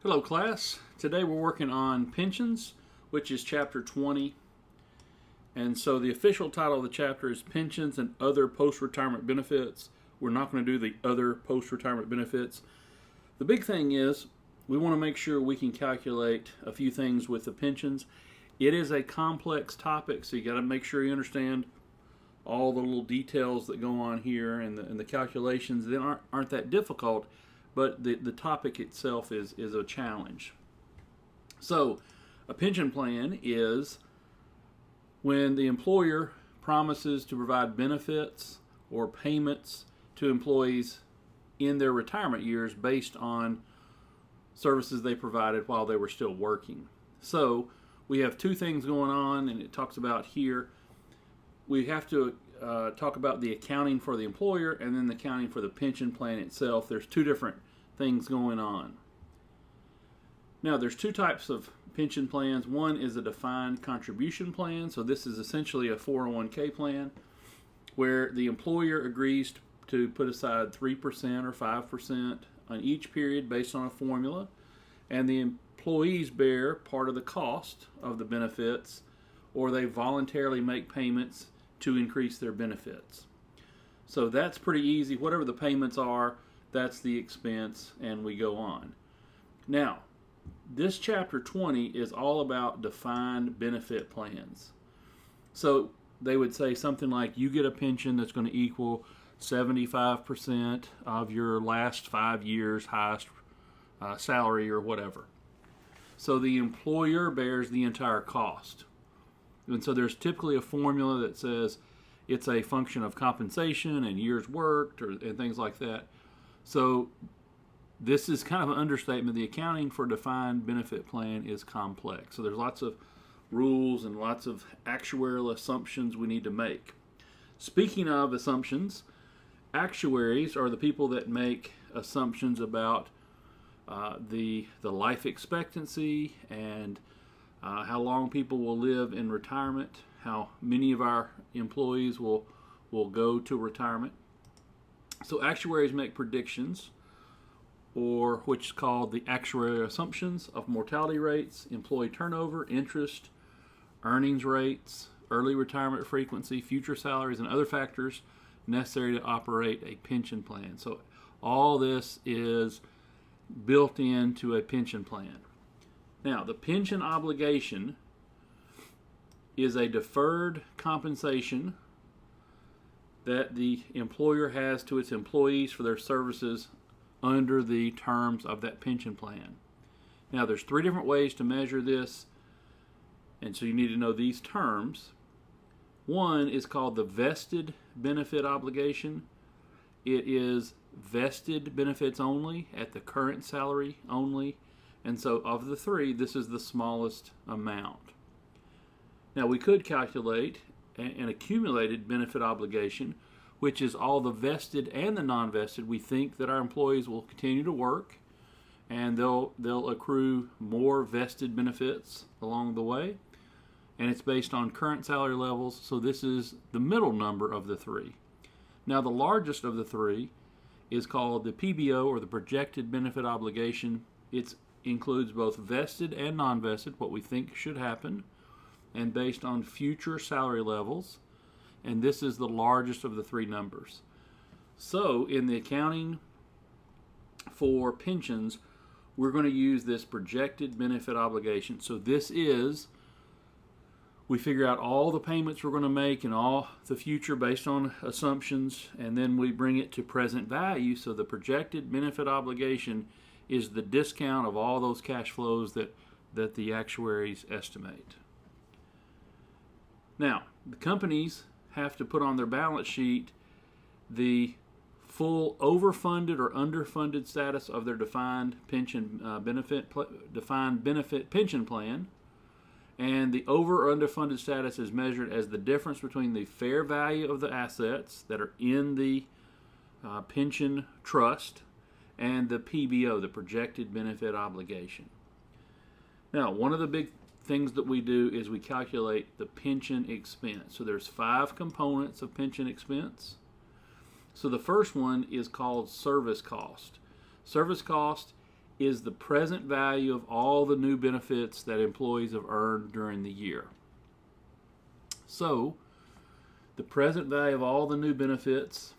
Hello class, today we're working on pensions, which is chapter 20, and so the official title of the chapter is Pensions and Other Post-Retirement Benefits. We're not going to do the other post-retirement benefits. The big thing is we want to make sure we can calculate a few things with the pensions. It is a complex topic, so you got to make sure you understand all the little details that go on here, and the calculations that aren't that difficult. But the topic itself is a challenge. So a pension plan is when the employer promises to provide benefits or payments to employees in their retirement years based on services they provided while they were still working. So we have two things going on, and it talks about here. We have to talk about the accounting for the employer and then the accounting for the pension plan itself. There's two different things going on. Now, there's two types of pension plans. One is a defined contribution plan. So this is essentially a 401k plan where the employer agrees to put aside 3% or 5% on each period based on a formula, and the employees bear part of the cost of the benefits, or they voluntarily make payments to increase their benefits. So that's pretty easy. Whatever the payments are, that's the expense, and we go on. Now, this chapter 20 is all about defined benefit plans. So they would say something like you get a pension that's going to equal 75% of your last 5 years' highest salary or whatever. So the employer bears the entire cost. And so there's typically a formula that says it's a function of compensation and years worked and things like that. So this is kind of an understatement. The accounting for a defined benefit plan is complex. So there's lots of rules and lots of actuarial assumptions we need to make. Speaking of assumptions, actuaries are the people that make assumptions about the life expectancy and how long people will live in retirement, how many of our employees will go to retirement. So actuaries make predictions, or which is called the actuarial assumptions of mortality rates, employee turnover, interest, earnings rates, early retirement frequency, future salaries, and other factors necessary to operate a pension plan. So all this is built into a pension plan. Now, the pension obligation is a deferred compensation that the employer has to its employees for their services under the terms of that pension plan. Now, there's three different ways to measure this, and so you need to know these terms. One is called the vested benefit obligation. It is vested benefits only at the current salary only, and so of the three, this is the smallest amount. Now, we could calculate an accumulated benefit obligation, which is all the vested and the non-vested. We think that our employees will continue to work, and they'll accrue more vested benefits along the way, and it's based on current salary levels. So this is the middle number of the three. Now, the largest of the three is called the PBO, or the projected benefit obligation. It includes both vested and non-vested, what we think should happen, and based on future salary levels, and this is the largest of the three numbers. So in the accounting for pensions, we're going to use this projected benefit obligation. So this is, we figure out all the payments we're going to make in all the future based on assumptions, and then we bring it to present value. So the projected benefit obligation is the discount of all those cash flows that the actuaries estimate. Now, the companies have to put on their balance sheet the full overfunded or underfunded status of their defined benefit pension plan, and the over or underfunded status is measured as the difference between the fair value of the assets that are in the pension trust and the PBO, the projected benefit obligation. Now, one of the big things that we do is we calculate the pension expense. So there's 5 components of pension expense. So the first one is called service cost. Service cost is the present value of all the new benefits that employees have earned during the year. So, the present value of all the new benefits,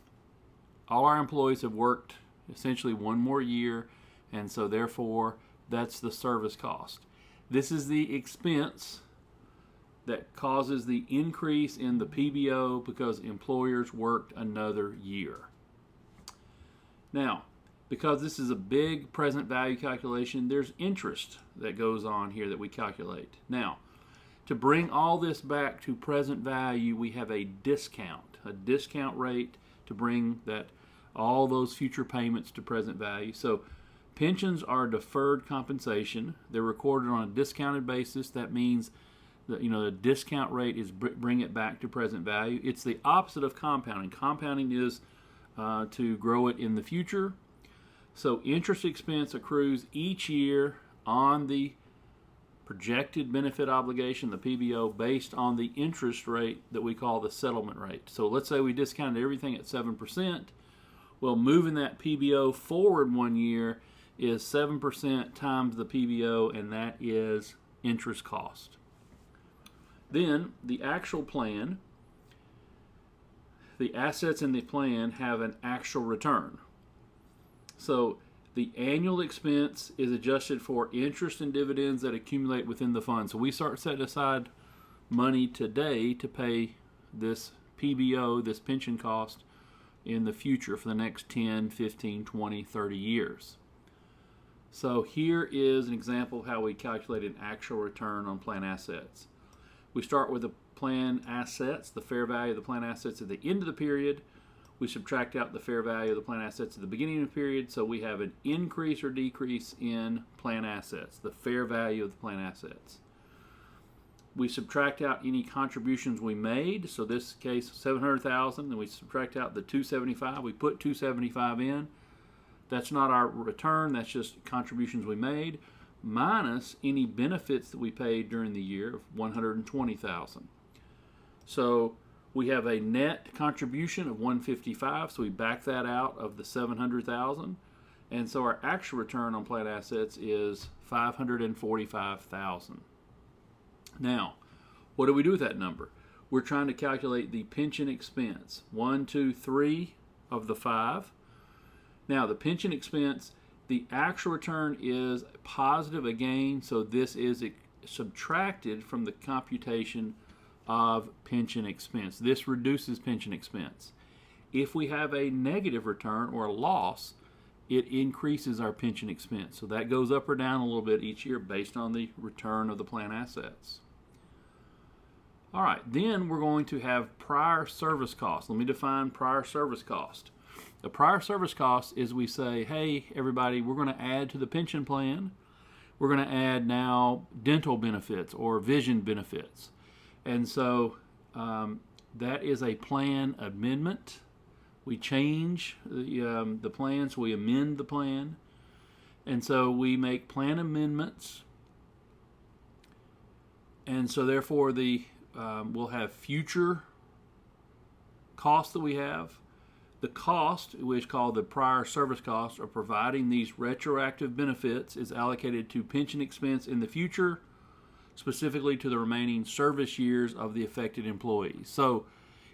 all our employees have worked essentially one more year, and so therefore that's the service cost. This is the expense that causes the increase in the PBO because employers worked another year. Now, because this is a big present value calculation, there's interest that goes on here that we calculate. Now, to bring all this back to present value, we have a discount rate to bring that all those future payments to present value. So pensions are deferred compensation. They're recorded on a discounted basis. That means that, the discount rate is bring it back to present value. It's the opposite of compounding. Compounding is to grow it in the future. So interest expense accrues each year on the projected benefit obligation, the PBO, based on the interest rate that we call the settlement rate. So let's say we discounted everything at 7%. Well, moving that PBO forward 1 year is 7% times the PBO, and that is interest cost. Then the actual plan, the assets in the plan have an actual return. So the annual expense is adjusted for interest and dividends that accumulate within the fund. So we start setting aside money today to pay this PBO, this pension cost, in the future for the next 10, 15, 20, 30 years. So here is an example of how we calculate an actual return on plan assets. We start with the plan assets, the fair value of the plan assets at the end of the period. We subtract out the fair value of the plan assets at the beginning of the period, so we have an increase or decrease in plan assets, the fair value of the plan assets. We subtract out any contributions we made, so this case $700,000, then we subtract out the $275. We put $275 in. That's not our return, that's just contributions we made, minus any benefits that we paid during the year of $120,000. So we have a net contribution of $155, so we back that out of the $700,000, and so our actual return on plan assets is $545,000. Now, what do we do with that number? We're trying to calculate the pension expense. 1, 2, 3 of the 5. Now, the pension expense, the actual return is positive again, so this is subtracted from the computation of pension expense. This reduces pension expense. If we have a negative return or a loss, it increases our pension expense. So that goes up or down a little bit each year based on the return of the plan assets. All right, then we're going to have prior service cost. Let me define prior service cost. The prior service cost is we say, hey, everybody, we're going to add to the pension plan. We're going to add now dental benefits or vision benefits. And so that is a plan amendment. We change the plan, so we amend the plan. And so we make plan amendments. And so therefore we'll have future costs that we have. The cost, which is called the prior service cost, of providing these retroactive benefits is allocated to pension expense in the future, specifically to the remaining service years of the affected employees. So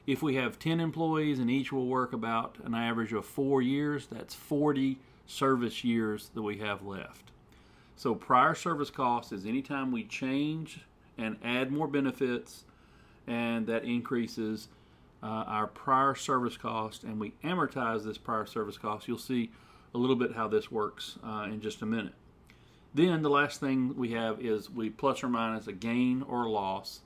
if we have 10 employees and each will work about an average of 4 years, that's 40 service years that we have left. So prior service cost is anytime we change and add more benefits, and that increases our prior service cost, and we amortize this prior service cost. You'll see a little bit how this works in just a minute. Then the last thing we have is we plus or minus a gain or loss.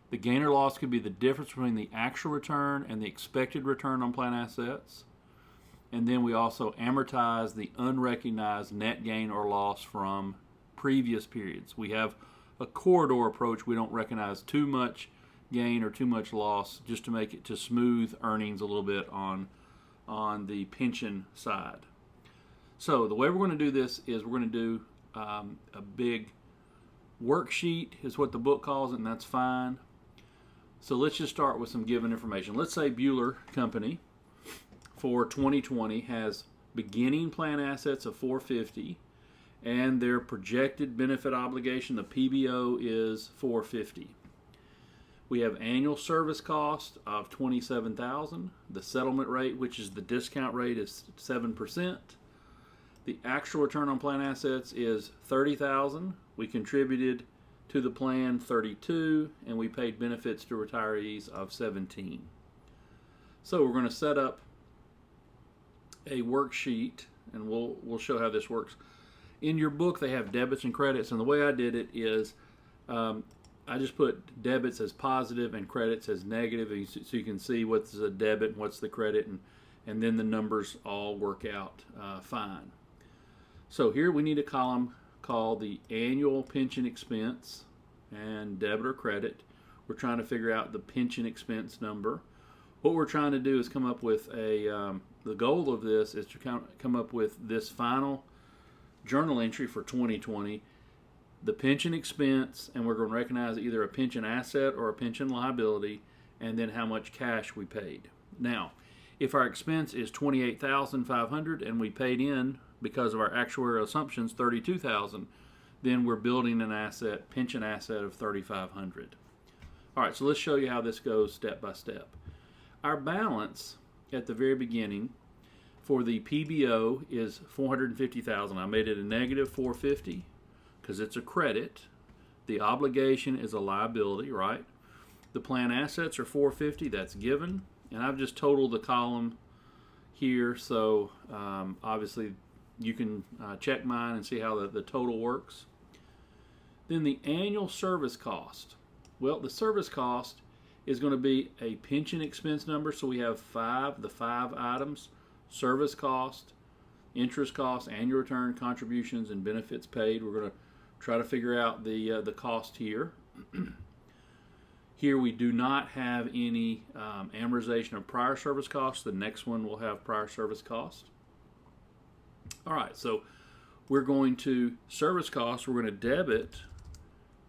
The gain or loss could be the difference between the actual return and the expected return on plan assets. And then we also amortize the unrecognized net gain or loss from previous periods. We have a corridor approach. We don't recognize too much gain or too much loss just to make it to smooth earnings a little bit on the pension side. So the way we're going to do this is we're going to do a big worksheet is what the book calls it, and that's fine. So let's just start with some given information. Let's say Buehler Company for 2020 has beginning plan assets of $450 and their projected benefit obligation, the PBO, is $450. We have annual service cost of $27,000. The settlement rate, which is the discount rate, is 7%. The actual return on plan assets is $30,000. We contributed to the plan $32,000, and we paid benefits to retirees of $17,000. So we're going to set up a worksheet, and we'll show how this works. In your book, they have debits and credits, and the way I did it is I just put debits as positive and credits as negative, so you can see what's a debit and what's the credit, and then the numbers all work out fine. So here we need a column called the annual pension expense and debit or credit. We're trying to figure out the pension expense number. What we're trying to do is come up with the goal of this is to come up with this final journal entry for 2020, the pension expense, and we're going to recognize either a pension asset or a pension liability, and then how much cash we paid. Now, if our expense is $28,500 and we paid in, because of our actuarial assumptions, $32,000, then we're building an pension asset of $3,500. All right, so let's show you how this goes step by step. Our balance at the very beginning for the PBO is $450,000. I made it a negative $450 because it's a credit. The obligation is a liability, right? The plan assets are $450. That's given, and I've just totaled the column here. So obviously you can check mine and see how the total works. Then the annual service cost. Well, the service cost is going to be a pension expense number. So we have the five items: service cost, interest cost, annual return, contributions, and benefits paid. We're going to try to figure out the cost here. Here we do not have any amortization of prior service costs. The next one will have prior service cost. All right, so we're going to service costs. We're going to debit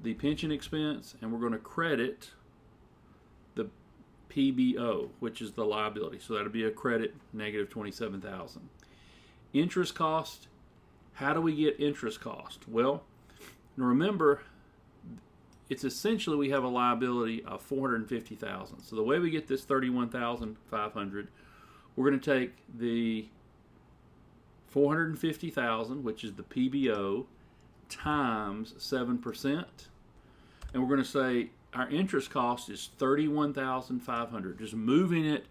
the pension expense, and we're going to credit the PBO, which is the liability. So that'll be a credit, negative $27,000. Interest cost. How do we get interest cost? Well, remember, it's essentially we have a liability of $450,000. So the way we get this $31,500, we're going to take the $450,000, which is the PBO, times 7%, and we're going to say our interest cost is $31,500. Just moving it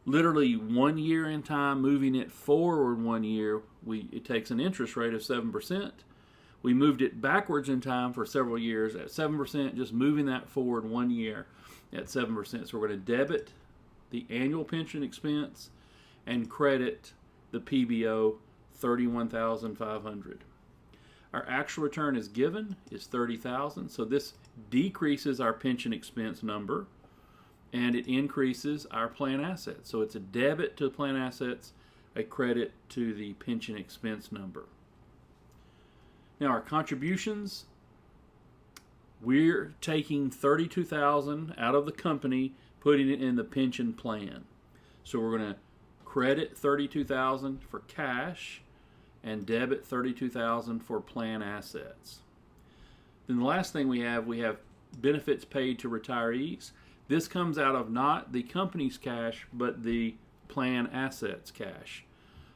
literally 1 year in time, moving it forward 1 year, it takes an interest rate of 7%. We moved it backwards in time for several years at 7%, just moving that forward 1 year at 7%. So we're going to debit the annual pension expense and credit the PBO, $31,500. Our actual return is given is $30,000. So this decreases our pension expense number, and it increases our plan assets. So it's a debit to plan assets, a credit to the pension expense number. Now our contributions, we're taking $32,000 out of the company, putting it in the pension plan. So we're going to credit $32,000 for cash and debit $32,000 for plan assets. Then the last thing we have benefits paid to retirees. This comes out of not the company's cash, but the plan assets cash.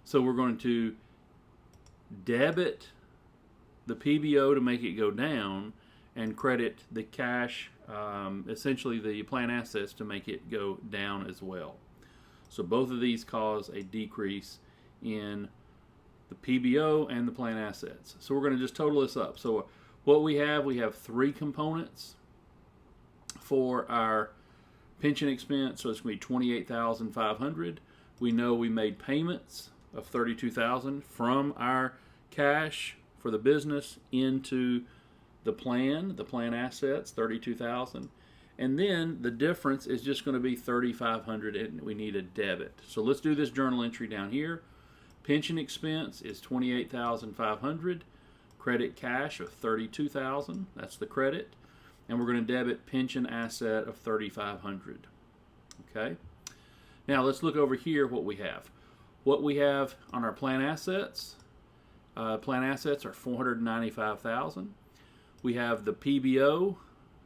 So we're going to debit the PBO to make it go down and credit the cash, essentially the plan assets, to make it go down as well. So both of these cause a decrease in the PBO and the plan assets. So we're going to just total this up. So what we have three components for our pension expense. So it's going to be $28,500. We know we made payments of $32,000 from our cash for the business into the plan assets, $32,000. And then the difference is just going to be $3,500, and we need a debit. So let's do this journal entry down here. Pension expense is $28,500. Credit cash of $32,000. That's the credit. And we're going to debit pension asset of $3,500. Okay. Now let's look over here what we have. What we have on our plan assets, plan assets are $495,000. We have the PBO,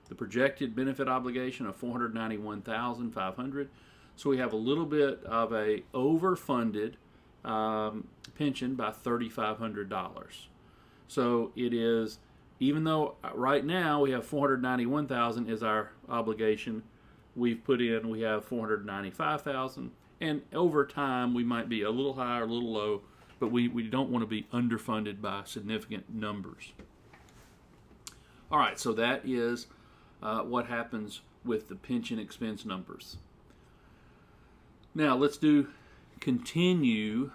the projected benefit obligation of $491,500. So we have a little bit of a overfunded pension by $3,500. So it is, even though right now we have $491,000 is our obligation, we have $495,000, and over time we might be a little high or a little low, but we don't want to be underfunded by significant numbers. All right, so that is what happens with the pension expense numbers. Now let's continue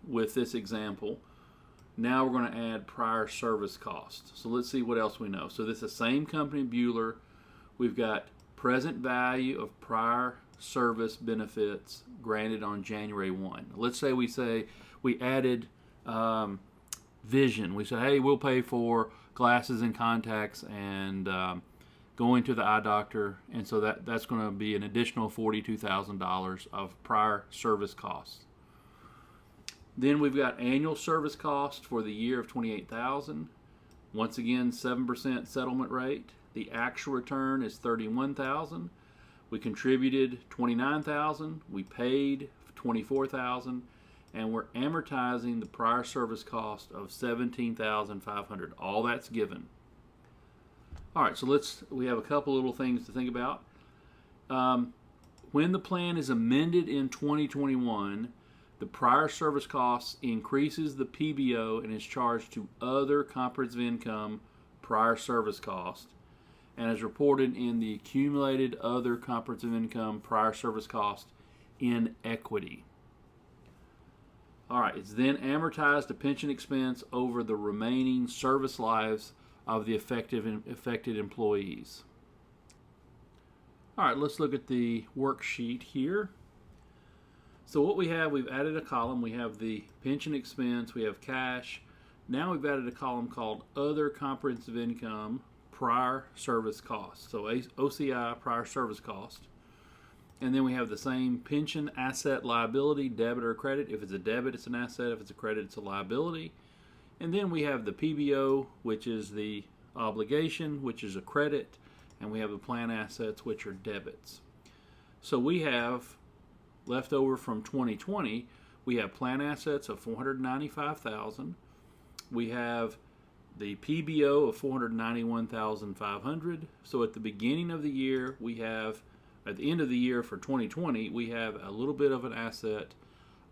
with this example. Now we're going to add prior service costs. So let's see what else we know. So this is the same company, Bueller. We've got present value of prior service benefits granted on January 1. Let's say we added vision. We said, hey, we'll pay for glasses and contacts and going to the eye doctor, and so that's going to be an additional $42,000 of prior service costs. Then we've got annual service cost for the year of $28,000. Once again, 7% settlement rate. The actual return is $31,000. We contributed $29,000. We paid $24,000, and we're amortizing the prior service cost of $17,500. All that's given. All right, so we have a couple little things to think about. When the plan is amended in 2021, the prior service costs increases the PBO and is charged to other comprehensive income prior service cost, and is reported in the accumulated other comprehensive income prior service cost in equity. All right, it's then amortized to pension expense over the remaining service lives of the affected employees. All right, let's look at the worksheet here. So what we've added a column. We have the pension expense, we have cash. Now we've added a column called Other Comprehensive Income Prior Service Cost. So OCI, prior service cost. And then we have the same pension asset liability, debit or credit. If it's a debit, it's an asset. If it's a credit, it's a liability. And then we have the PBO, which is the obligation, which is a credit. And we have the plan assets, which are debits. So we have left over from 2020, we have plan assets of $495,000. We have the PBO of $491,500. So at the beginning of the year, at the end of the year for 2020, we have a little bit of an asset,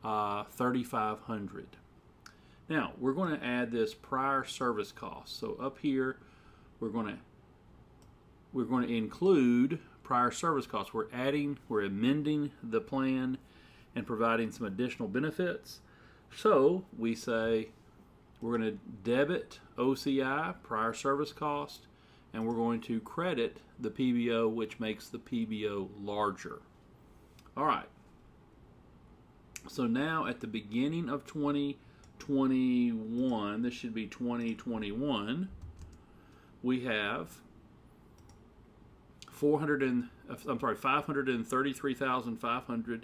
$3,500. Now we're going to add this prior service cost. So up here, we're going to include prior service costs. We're amending the plan and providing some additional benefits. So we say we're going to debit OCI, prior service cost, and we're going to credit the PBO, which makes the PBO larger. All right. So now at the beginning of 2021, this should be 2021, we have $533,500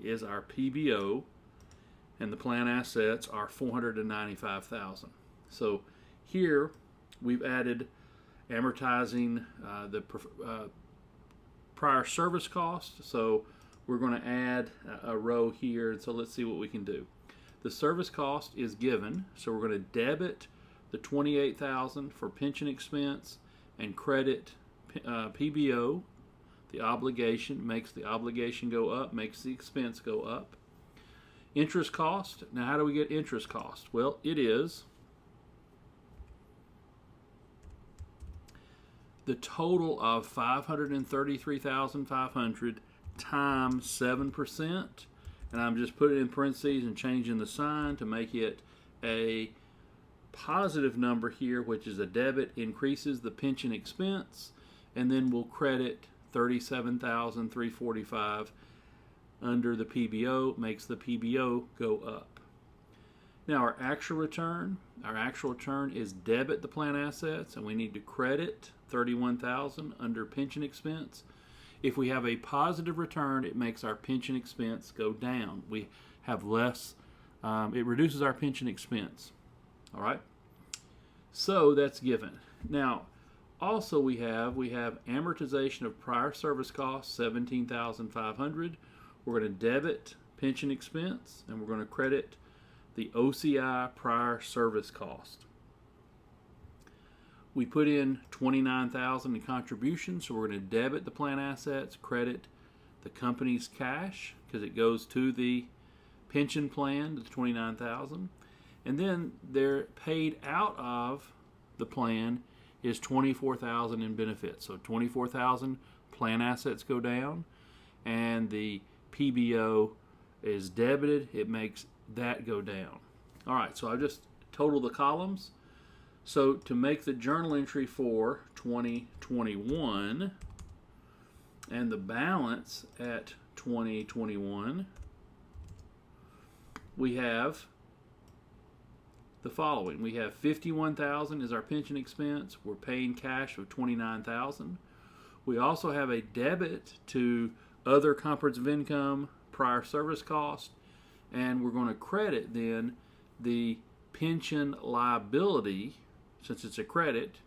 is our PBO, and the plan assets are $495,000. So here we've added amortizing the prior service cost. So we're going to add a row here. So let's see what we can do. The service cost is given, so we're going to debit the $28,000 for pension expense and credit PBO. The obligation makes the obligation go up, makes the expense go up. Interest cost. Now, how do we get interest cost? Well, it is the total of $533,500 times 7%, and I'm just putting it in parentheses and changing the sign to make it a positive number here, which is a debit, increases the pension expense, and then we'll credit $37,345 under the PBO, makes the PBO go up. Now our actual return is debit the plan assets, and we need to credit $31,000 under pension expense. If we have a positive return, it makes our pension expense go down. We have less, it reduces our pension expense. All right. So that's given. Now, also we have amortization of prior service costs, $17,500. We're going to debit pension expense, and we're going to credit the OCI prior service cost. We put in $29,000 in contributions, so we're going to debit the plan assets, credit the company's cash because it goes to the pension plan, the $29,000, and then they're paid out of the plan is $24,000 in benefits. So $24,000 plan assets go down, and the PBO is debited. It makes that go down. All right, so I just total the columns. So to make the journal entry for 2021 and the balance at 2021, we have the following. We have $51,000 is our pension expense. We're paying cash of $29,000. We also have a debit to other comprehensive income, prior service cost, and we're going to credit then the pension liability. Since it's a credit,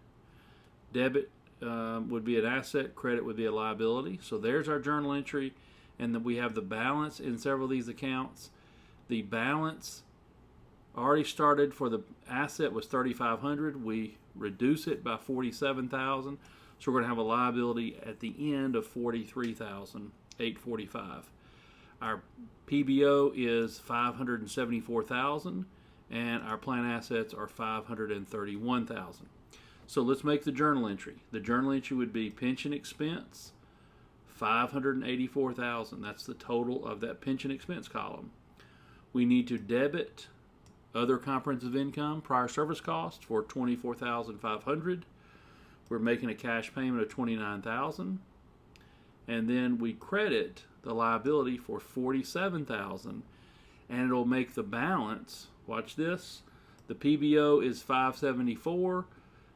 debit would be an asset, credit would be a liability. So there's our journal entry, and then we have the balance in several of these accounts. The balance already started for the asset was $3,500. We reduce it by $47,000, so we're going to have a liability at the end of $43,845. Our PBO is $574,000. And our plan assets are $531,000. So let's make the journal entry. The journal entry would be pension expense, $584,000. That's the total of that pension expense column. We need to debit other comprehensive income, prior service costs for $24,500. We're making a cash payment of $29,000. And then we credit the liability for $47,000, and it'll make the balance. Watch this. The PBO is $574,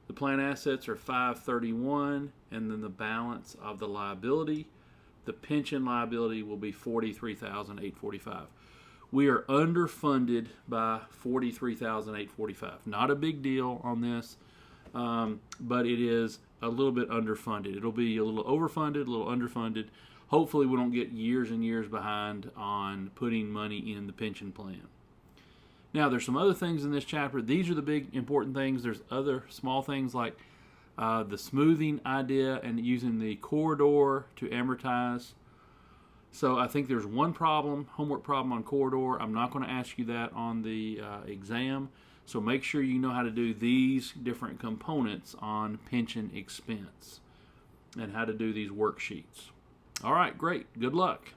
the plan assets are $531, and then the balance of the liability, the pension liability, will be $43,845. We are underfunded by $43,845. Not a big deal on this, but it is a little bit underfunded. It'll be a little overfunded, a little underfunded. Hopefully we don't get years and years behind on putting money in the pension plan. Now, there's some other things in this chapter. These are the big important things. There's other small things like the smoothing idea and using the corridor to amortize. So I think there's one problem, homework problem on corridor. I'm not going to ask you that on the exam. So make sure you know how to do these different components on pension expense and how to do these worksheets. All right, great. Good luck.